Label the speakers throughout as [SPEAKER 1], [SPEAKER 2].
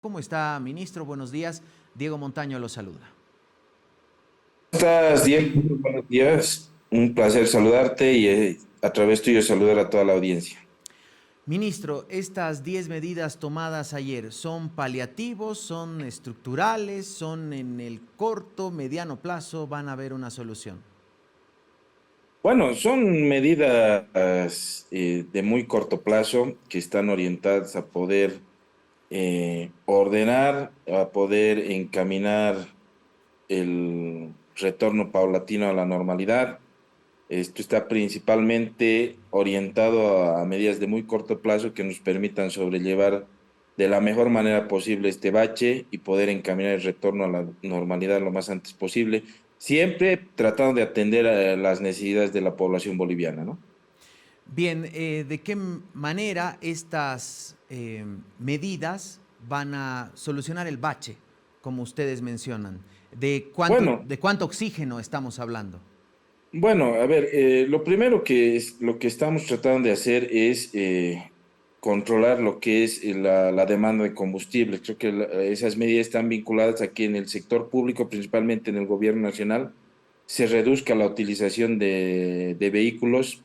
[SPEAKER 1] ¿Cómo está, ministro? Buenos días. Diego Montaño lo saluda.
[SPEAKER 2] ¿Cómo estás, Diego? Muy buenos días. Un placer saludarte y a través tuyo saludar a toda la audiencia.
[SPEAKER 1] Ministro, estas 10 medidas tomadas ayer, ¿son paliativos, son estructurales, son en el corto, mediano plazo? ¿Van a haber una solución?
[SPEAKER 2] Bueno, son medidas de muy corto plazo que están orientadas a poder ordenar, a poder encaminar el retorno paulatino a la normalidad. Esto está principalmente orientado a medidas de muy corto plazo que nos permitan sobrellevar de la mejor manera posible este bache y poder encaminar el retorno a la normalidad lo más antes posible, siempre tratando de atender a las necesidades de la población boliviana, ¿no?
[SPEAKER 1] Bien, ¿de qué manera estas medidas van a solucionar el bache, como ustedes mencionan?
[SPEAKER 2] Bueno,
[SPEAKER 1] De cuánto oxígeno estamos hablando?
[SPEAKER 2] Bueno, a ver, lo primero lo que estamos tratando de hacer es controlar lo que es la demanda de combustibles. Creo que esas medidas están vinculadas a que en el sector público, principalmente en el gobierno nacional, se reduzca la utilización de vehículos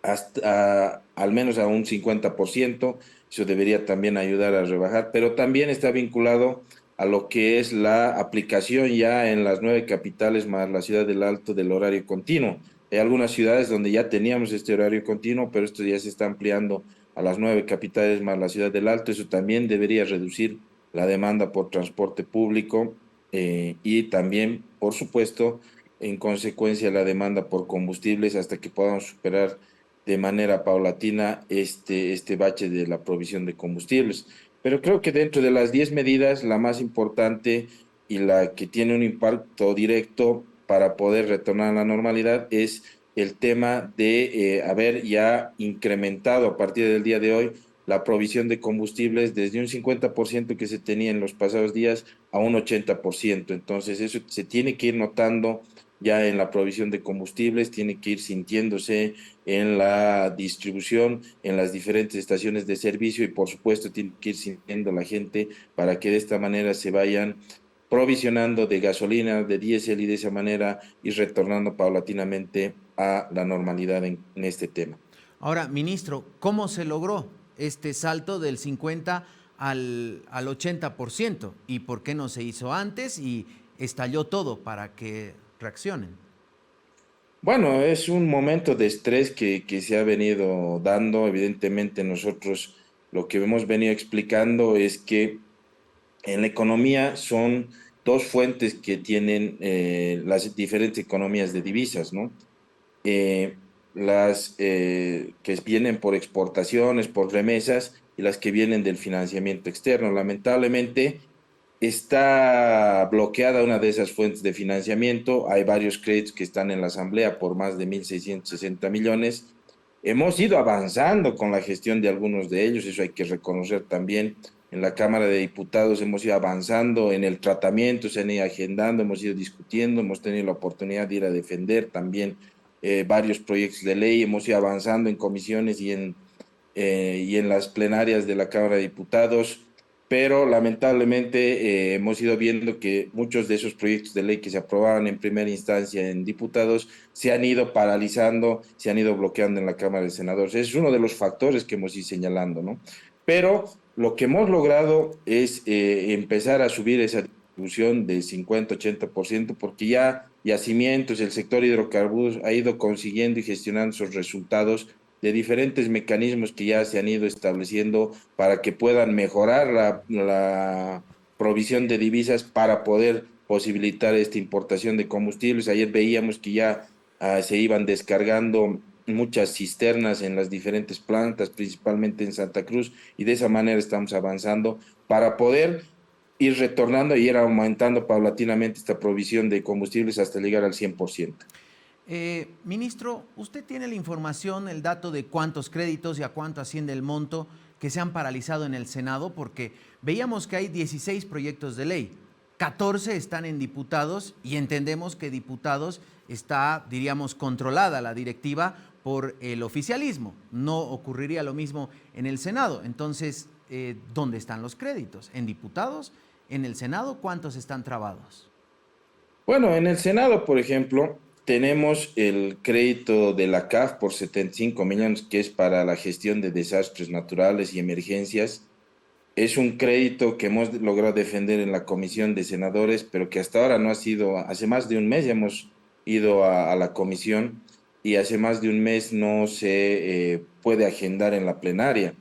[SPEAKER 2] hasta al menos a un 50%. Eso debería también ayudar a rebajar, pero también está vinculado a lo que es la aplicación ya en las 9 capitales más la ciudad del Alto del horario continuo. Hay algunas ciudades donde ya teníamos este horario continuo, pero esto ya se está ampliando a las 9 capitales más la ciudad del Alto. Eso también debería reducir la demanda por transporte público y también, por supuesto, en consecuencia, la demanda por combustibles hasta que podamos superar de manera paulatina este bache de la provisión de combustibles. Pero creo que dentro de las 10 medidas, la más importante y la que tiene un impacto directo para poder retornar a la normalidad es el tema de haber ya incrementado a partir del día de hoy la provisión de combustibles desde un 50% que se tenía en los pasados días a un 80%. Entonces, eso se tiene que ir notando ya en la provisión de combustibles, tiene que ir sintiéndose en la distribución, en las diferentes estaciones de servicio y por supuesto tiene que ir sintiendo la gente para que de esta manera se vayan provisionando de gasolina, de diésel y de esa manera ir retornando paulatinamente a la normalidad en este tema.
[SPEAKER 1] Ahora, ministro, ¿cómo se logró este salto del 50 al 80%? ¿Y por qué no se hizo antes y estalló todo para que reaccionen?
[SPEAKER 2] Bueno, es un momento de estrés que se ha venido dando. Evidentemente nosotros lo que hemos venido explicando es que en la economía son dos fuentes que tienen las diferentes economías de divisas, ¿no? Eh, las que vienen por exportaciones, por remesas y las que vienen del financiamiento externo. Lamentablemente está bloqueada una de esas fuentes de financiamiento. Hay varios créditos que están en la Asamblea por más de 1.660 millones. Hemos ido avanzando con la gestión de algunos de ellos, eso hay que reconocer también. En la Cámara de Diputados hemos ido avanzando en el tratamiento, se han ido agendando, hemos ido discutiendo, hemos tenido la oportunidad de ir a defender también varios proyectos de ley, hemos ido avanzando en comisiones y en las plenarias de la Cámara de Diputados, pero lamentablemente hemos ido viendo que muchos de esos proyectos de ley que se aprobaban en primera instancia en diputados se han ido paralizando, se han ido bloqueando en la Cámara de Senadores. Ese es uno de los factores que hemos ido señalando, ¿no? Pero lo que hemos logrado es empezar a subir esa distribución de 50-80%, porque ya Yacimientos, el sector hidrocarburos ha ido consiguiendo y gestionando sus resultados de diferentes mecanismos que ya se han ido estableciendo para que puedan mejorar la provisión de divisas para poder posibilitar esta importación de combustibles. Ayer veíamos que ya se iban descargando muchas cisternas en las diferentes plantas, principalmente en Santa Cruz, y de esa manera estamos avanzando para poder ir retornando y ir aumentando paulatinamente esta provisión de combustibles hasta llegar al 100%.
[SPEAKER 1] Ministro, ¿usted tiene la información, el dato de cuántos créditos y a cuánto asciende el monto que se han paralizado en el Senado? Porque veíamos que hay 16 proyectos de ley, 14 están en diputados y entendemos que diputados está, diríamos, controlada la directiva por el oficialismo. No ocurriría lo mismo en el Senado. Entonces, ¿dónde están los créditos? ¿En diputados? ¿En el Senado? ¿Cuántos están trabados?
[SPEAKER 2] Bueno, en el Senado, por ejemplo, tenemos el crédito de la CAF por 75 millones, que es para la gestión de desastres naturales y emergencias. Es un crédito que hemos logrado defender en la comisión de senadores, pero que hasta ahora no ha sido, hace más de un mes ya hemos ido a la comisión y hace más de un mes no se puede agendar en la plenaria.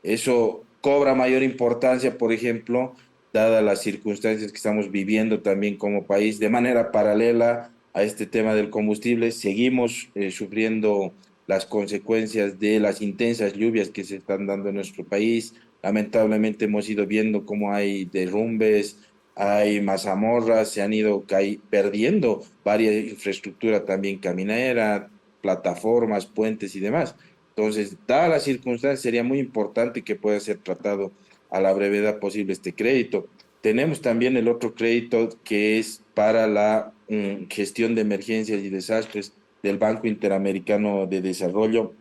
[SPEAKER 2] Eso cobra mayor importancia, por ejemplo, dadas las circunstancias que estamos viviendo también como país, de manera paralela a este tema del combustible, seguimos sufriendo las consecuencias de las intensas lluvias que se están dando en nuestro país. Lamentablemente hemos ido viendo cómo hay derrumbes, hay mazamorras, se han ido perdiendo varias infraestructura también caminera, plataformas, puentes y demás. Entonces, dadas las circunstancias, sería muy importante que pueda ser tratado a la brevedad posible este crédito. Tenemos también el otro crédito que es para la gestión de emergencias y desastres del Banco Interamericano de Desarrollo,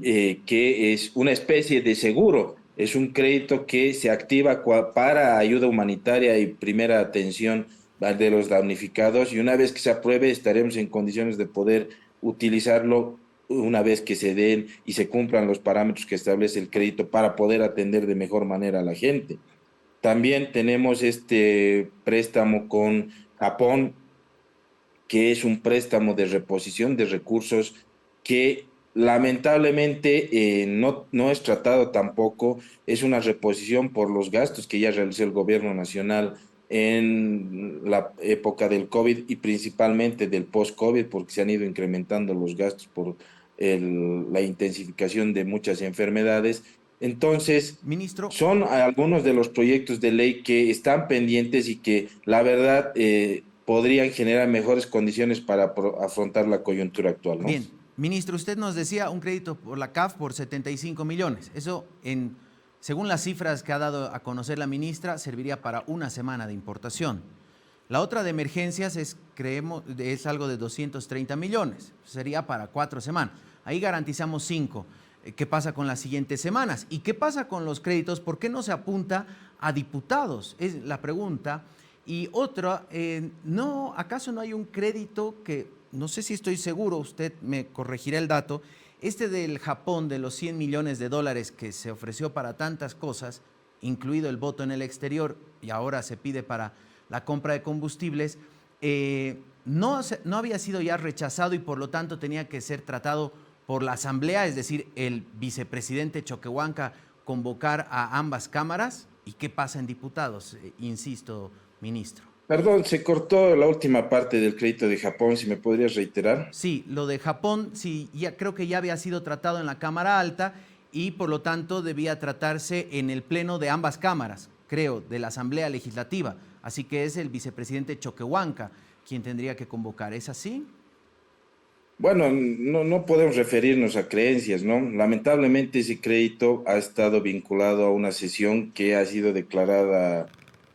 [SPEAKER 2] que es una especie de seguro. Es un crédito que se activa para ayuda humanitaria y primera atención de los damnificados, y una vez que se apruebe estaremos en condiciones de poder utilizarlo una vez que se den y se cumplan los parámetros que establece el crédito para poder atender de mejor manera a la gente. También tenemos este préstamo con Japón, que es un préstamo de reposición de recursos que lamentablemente no es tratado tampoco. Es una reposición por los gastos que ya realizó el gobierno nacional en la época del COVID y principalmente del post-COVID, porque se han ido incrementando los gastos por la intensificación de muchas enfermedades. Entonces,
[SPEAKER 1] Ministro,
[SPEAKER 2] son algunos de los proyectos de ley que están pendientes y que la verdad podrían generar mejores condiciones para afrontar la coyuntura actual, ¿no?
[SPEAKER 1] bien, ministro, usted nos decía un crédito por la CAF por 75 millones. Eso, según las cifras que ha dado a conocer la ministra, serviría para una semana de importación. La otra de emergencias es algo de 230 millones, sería para 4 semanas. Ahí garantizamos 5. ¿Qué pasa con las siguientes semanas? ¿Y qué pasa con los créditos? ¿Por qué no se apunta a diputados? Es la pregunta. Y otra, ¿acaso no hay un crédito que, no sé si estoy seguro, usted me corregirá el dato, este del Japón de los 100 millones de dólares que se ofreció para tantas cosas, incluido el voto en el exterior, y ahora se pide para la compra de combustibles, no había sido ya rechazado y por lo tanto tenía que ser tratado por la Asamblea, es decir, el vicepresidente Choquehuanca convocar a ambas cámaras? ¿Y qué pasa en diputados? Insisto, ministro.
[SPEAKER 2] Perdón, se cortó la última parte del crédito de Japón, si me podrías reiterar.
[SPEAKER 1] Sí, lo de Japón, sí, creo que ya había sido tratado en la Cámara Alta y por lo tanto debía tratarse en el pleno de ambas cámaras, creo, de la Asamblea Legislativa. Así que es el vicepresidente Choquehuanca quien tendría que convocar. ¿Es así?
[SPEAKER 2] Bueno, no podemos referirnos a creencias, ¿no? Lamentablemente ese crédito ha estado vinculado a una sesión que ha sido declarada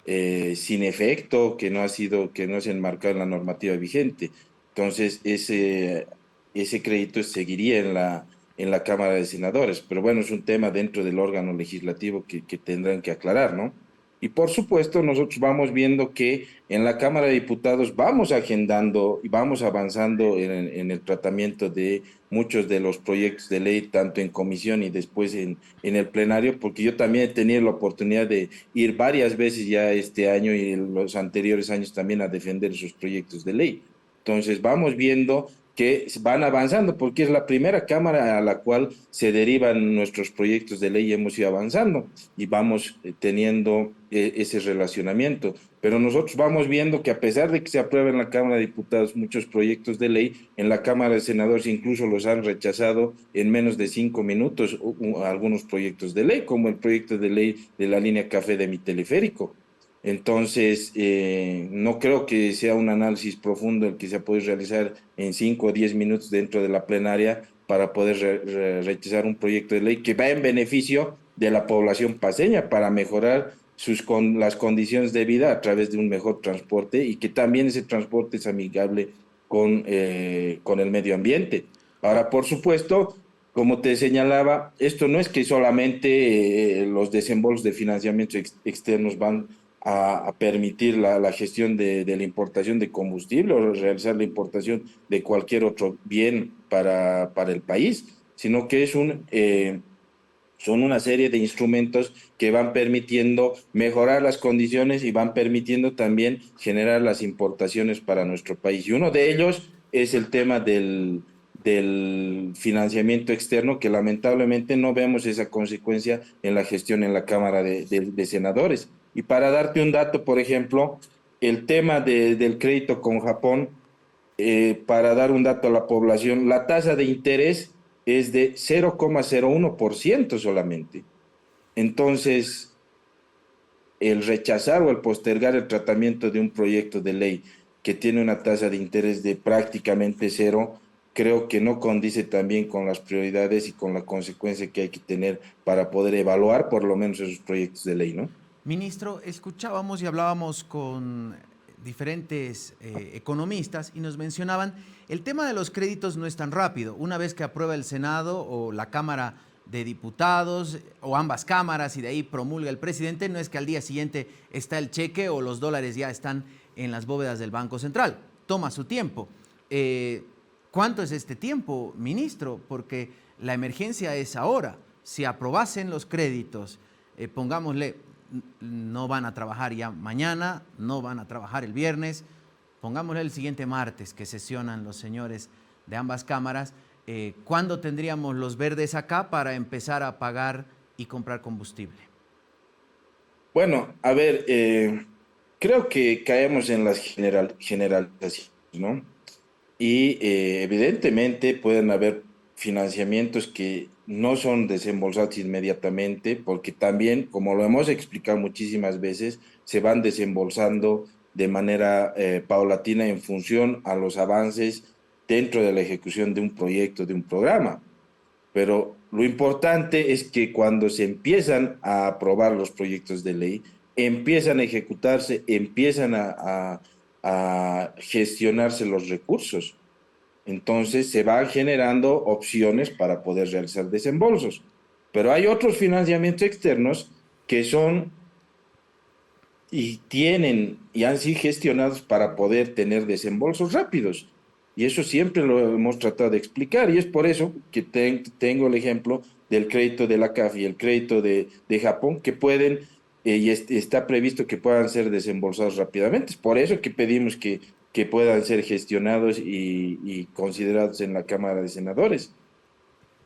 [SPEAKER 2] sin efecto, que no se ha enmarcado en la normativa vigente. Entonces, ese crédito seguiría en la Cámara de Senadores. Pero bueno, es un tema dentro del órgano legislativo que tendrán que aclarar, ¿no? Y por supuesto, nosotros vamos viendo que en la Cámara de Diputados vamos agendando y vamos avanzando en el tratamiento de muchos de los proyectos de ley, tanto en comisión y después en el plenario, porque yo también he tenido la oportunidad de ir varias veces ya este año y en los anteriores años también a defender esos proyectos de ley. Entonces, vamos viendo que van avanzando, porque es la primera Cámara a la cual se derivan nuestros proyectos de ley y hemos ido avanzando y vamos teniendo ese relacionamiento. Pero nosotros vamos viendo que a pesar de que se aprueben en la Cámara de Diputados muchos proyectos de ley, en la Cámara de Senadores incluso los han rechazado en menos de 5 minutos algunos proyectos de ley, como el proyecto de ley de la línea café de mi teleférico. Entonces, no creo que sea un análisis profundo el que se puede realizar en 5 o 10 minutos dentro de la plenaria para poder rechazar un proyecto de ley que va en beneficio de la población paceña para mejorar las condiciones de vida a través de un mejor transporte y que también ese transporte es amigable con el medio ambiente.
[SPEAKER 1] Oh,
[SPEAKER 2] Ahora, por supuesto, como te señalaba, esto no es que solamente los desembolsos de financiamientos externos van a permitir la gestión de la importación de combustible o realizar la importación de cualquier otro bien para el país, sino que son una serie de instrumentos que van permitiendo mejorar las condiciones y van permitiendo también generar las importaciones para nuestro país. Y uno de ellos es el tema del financiamiento externo, que lamentablemente no vemos esa consecuencia en la gestión en la Cámara de Senadores. Y para darte un dato, por ejemplo, el tema del crédito con Japón, para dar un dato a la población, la tasa de interés es de 0,01% solamente. Entonces, el rechazar o el postergar el tratamiento de un proyecto de ley que tiene una tasa de interés de prácticamente cero, creo que no condice también con las prioridades y con la consecuencia que hay que tener para poder evaluar por lo menos esos proyectos de ley, ¿no?
[SPEAKER 1] Ministro, escuchábamos y hablábamos con diferentes economistas y nos mencionaban, el tema de los créditos no es tan rápido. Una vez que aprueba el Senado o la Cámara de Diputados o ambas cámaras y de ahí promulga el presidente, no es que al día siguiente está el cheque o los dólares ya están en las bóvedas del Banco Central. Toma su tiempo. ¿Cuánto es este tiempo, ministro? Porque la emergencia es ahora. Si aprobasen los créditos, pongámosle, no van a trabajar ya mañana, no van a trabajar el viernes, pongámosle el siguiente martes que sesionan los señores de ambas cámaras, ¿cuándo tendríamos los verdes acá para empezar a pagar y comprar combustible?
[SPEAKER 2] Bueno, a ver, creo que caemos en las generalizaciones, ¿no? Y evidentemente pueden haber financiamientos que no son desembolsados inmediatamente, porque también, como lo hemos explicado muchísimas veces, se van desembolsando de manera paulatina en función a los avances dentro de la ejecución de un proyecto, de un programa. Pero lo importante es que cuando se empiezan a aprobar los proyectos de ley, empiezan a ejecutarse, empiezan a gestionarse los recursos. Entonces se van generando opciones para poder realizar desembolsos. Pero hay otros financiamientos externos que son y tienen y han sido gestionados para poder tener desembolsos rápidos. Y eso siempre lo hemos tratado de explicar y es por eso que tengo el ejemplo del crédito de la CAF y el crédito de Japón que pueden y está previsto que puedan ser desembolsados rápidamente. Es por eso que pedimos que puedan ser gestionados y considerados en la Cámara de Senadores.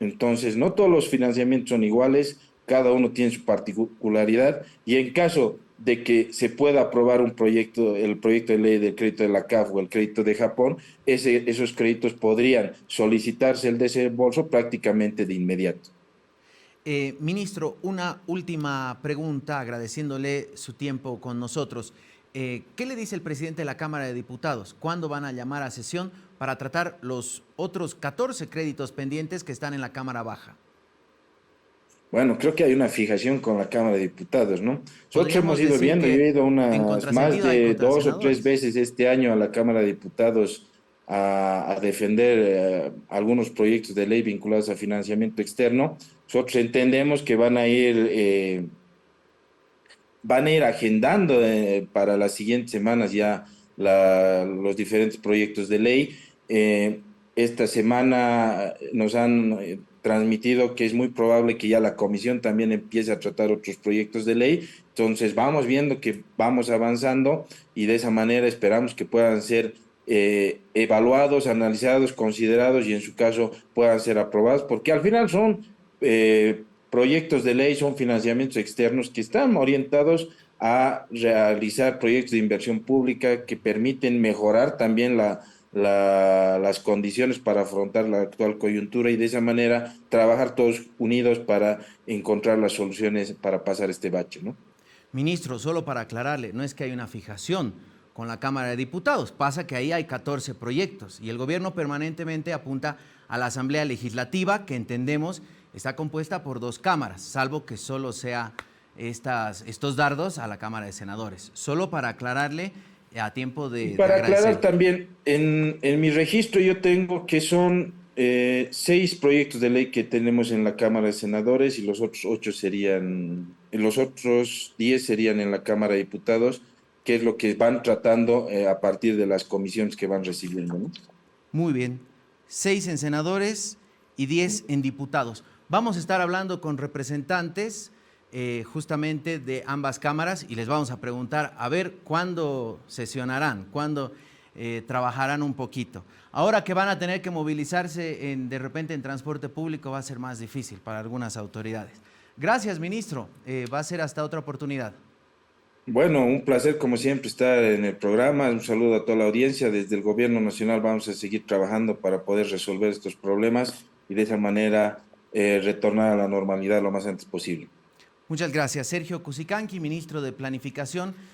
[SPEAKER 2] Entonces, no todos los financiamientos son iguales, cada uno tiene su particularidad y en caso de que se pueda aprobar un proyecto, el proyecto de ley del crédito de la CAF o el crédito de Japón, esos créditos podrían solicitarse el desembolso prácticamente de inmediato.
[SPEAKER 1] Ministro, una última pregunta, agradeciéndole su tiempo con nosotros. ¿Qué le dice el presidente de la Cámara de Diputados? ¿Cuándo van a llamar a sesión para tratar los otros 14 créditos pendientes que están en la Cámara Baja?
[SPEAKER 2] Bueno, creo que hay una fijación con la Cámara de Diputados, ¿no? Nosotros hemos
[SPEAKER 1] Podríamos
[SPEAKER 2] ido
[SPEAKER 1] decir
[SPEAKER 2] viendo, yo he
[SPEAKER 1] que
[SPEAKER 2] ido
[SPEAKER 1] en
[SPEAKER 2] unas más
[SPEAKER 1] contrasentido hay
[SPEAKER 2] de
[SPEAKER 1] contra
[SPEAKER 2] 2 o 3
[SPEAKER 1] senadores.
[SPEAKER 2] veces este año a la Cámara de Diputados a defender algunos proyectos de ley vinculados a financiamiento externo. Nosotros entendemos que van a ir agendando para las siguientes semanas ya los diferentes proyectos de ley. Esta semana nos han transmitido que es muy probable que ya la comisión también empiece a tratar otros proyectos de ley. Entonces vamos viendo que vamos avanzando y de esa manera esperamos que puedan ser evaluados, analizados, considerados y en su caso puedan ser aprobados, porque al final son proyectos de ley, son financiamientos externos que están orientados a realizar proyectos de inversión pública que permiten mejorar también las condiciones para afrontar la actual coyuntura y de esa manera trabajar todos unidos para encontrar las soluciones para pasar este bache, ¿no?
[SPEAKER 1] Ministro, solo para aclararle, no es que hay una fijación con la Cámara de Diputados, pasa que ahí hay 14 proyectos y el gobierno permanentemente apunta a la Asamblea Legislativa, que entendemos está compuesta por 2 cámaras, salvo que solo sea estos dardos a la Cámara de Senadores. Solo para aclararle a tiempo
[SPEAKER 2] Y
[SPEAKER 1] de
[SPEAKER 2] para aclarar
[SPEAKER 1] agradecerle.
[SPEAKER 2] también, en mi registro yo tengo que son 6 proyectos de ley que tenemos en la Cámara de Senadores y los otros 10 serían en la Cámara de Diputados, que es lo que van tratando a partir de las comisiones que van recibiendo, ¿no?
[SPEAKER 1] Muy bien. 6 en senadores y 10 en diputados. Vamos a estar hablando con representantes justamente de ambas cámaras y les vamos a preguntar a ver cuándo sesionarán, cuándo trabajarán un poquito. Ahora que van a tener que movilizarse de repente en transporte público va a ser más difícil para algunas autoridades. Gracias, ministro. Va a ser hasta otra oportunidad.
[SPEAKER 2] Bueno, un placer como siempre estar en el programa. Un saludo a toda la audiencia. Desde el Gobierno Nacional vamos a seguir trabajando para poder resolver estos problemas y de esa manera retornar a la normalidad lo más antes posible.
[SPEAKER 1] Muchas gracias. Sergio Cusicanqui, ministro de Planificación